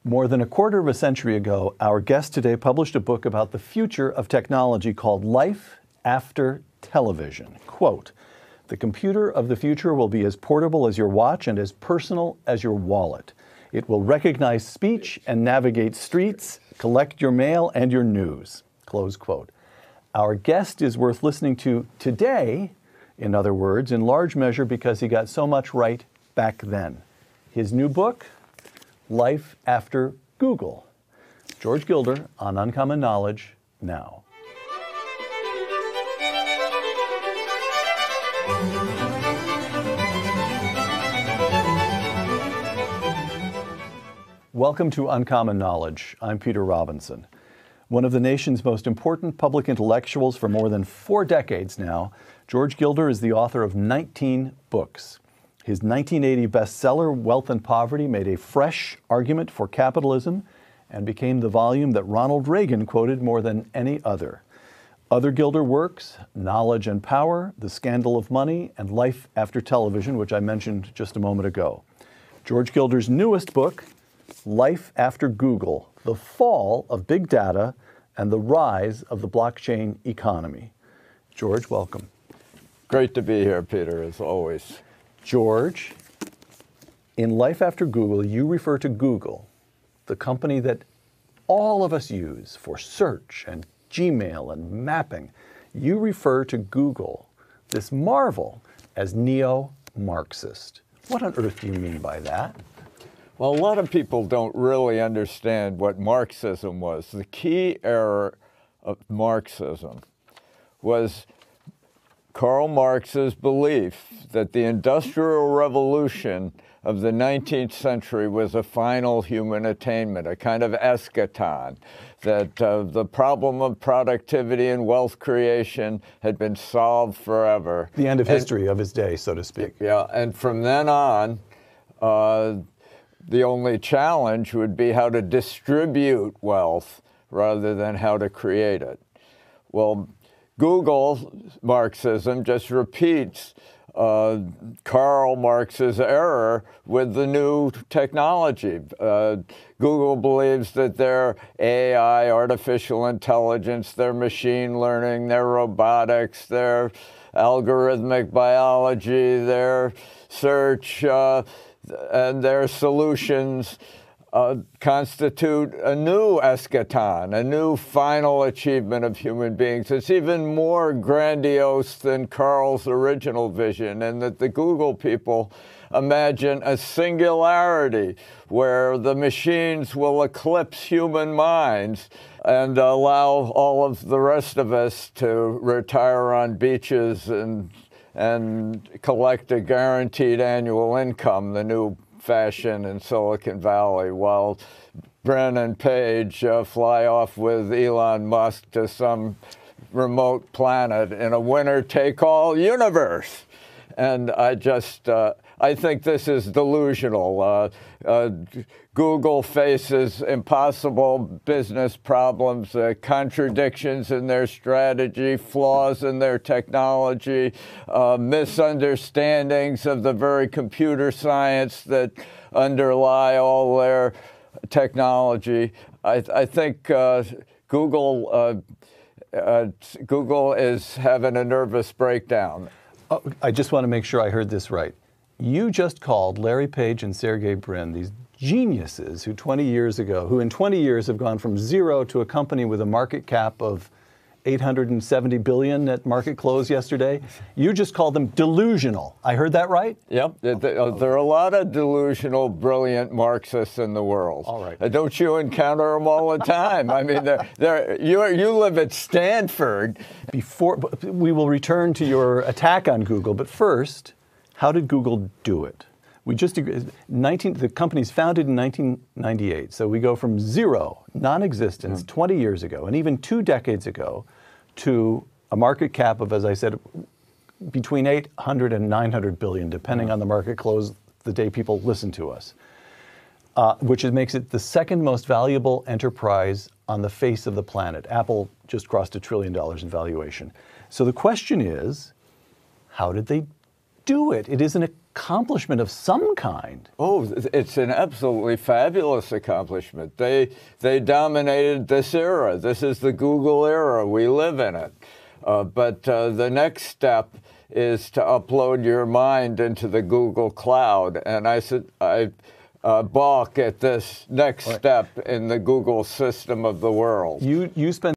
More than a quarter of a century ago, our guest today published a book about the future of technology called Life After Television. Quote, "The computer of the future will be as portable as your watch and as personal as your wallet. It will recognize speech and navigate streets, collect your mail and your news." Close quote. Our guest is worth listening to today, in other words, in large measure because he got so much right back then. His new book, Life After Google. George Gilder on Uncommon Knowledge now. Welcome to Uncommon Knowledge. I'm Peter Robinson. One of the nation's most important public intellectuals for more than 4 decades now, George Gilder is the author of 19 books. His 1980 bestseller, Wealth and Poverty, made a fresh argument for capitalism and became the volume that Ronald Reagan quoted more than any other. Other Gilder works, Knowledge and Power, The Scandal of Money, and Life After Television, which I mentioned just a moment ago. George Gilder's newest book, Life After Google, The Fall of Big Data and the Rise of the Blockchain Economy. George, welcome. Great to be here, Peter, as always. George, in Life After Google, you refer to Google, the company that all of us use for search and Gmail and mapping. You refer to Google, this marvel, as Neo Marxist. What on earth do you mean by that? Well, a lot of people don't really understand what Marxism was. The key error of Marxism was Karl Marx's belief that the Industrial Revolution of the 19th century was a final human attainment, a kind of eschaton, that the problem of productivity and wealth creation had been solved forever. The end of history of his day, so to speak. Yeah, and from then on, the only challenge would be how to distribute wealth rather than how to create it. Well, Google Marxism just repeats Karl Marx's error with the new technology. Google believes that their AI, artificial intelligence, their machine learning, their robotics, their algorithmic biology, their search, and their solutions constitute a new eschaton, a new final achievement of human beings. It's even more grandiose than Karl's original vision, and that the Google people imagine a singularity where the machines will eclipse human minds and allow all of the rest of us to retire on beaches and collect a guaranteed annual income, the new fashion in Silicon Valley, while Bren and Page fly off with Elon Musk to some remote planet in a winner-take-all universe. And I think this is delusional. Google faces impossible business problems, contradictions in their strategy, flaws in their technology, misunderstandings of the very computer science that underlie all their technology. I think Google is having a nervous breakdown. Oh, I just want to make sure I heard this right. You just called Larry Page and Sergey Brin these geniuses who in 20 years have gone from zero to a company with a market cap of $870 billion at market close yesterday. You just called them delusional. I heard that right? Yep. There are a lot of delusional, brilliant Marxists in the world. All right. Don't you encounter them all the time? I mean, you live at Stanford. We will return to your attack on Google, but first, how did Google do it? We just agreed, the company's founded in 1998, so we go from zero, non-existence, 20 years ago, and even 2 decades ago, to a market cap of, as I said, between 800 and 900 billion, depending on the market close the day people listen to us, which makes it the second most valuable enterprise on the face of the planet. Apple just crossed $1 trillion in valuation. So the question is, how did they do it? It isn't a accomplishment of some kind. Oh, it's an absolutely fabulous accomplishment. They dominated this era. This is the Google era. We live in it. But the next step is to upload your mind into the Google cloud. And I balk at this next step in the Google system of the world. You spent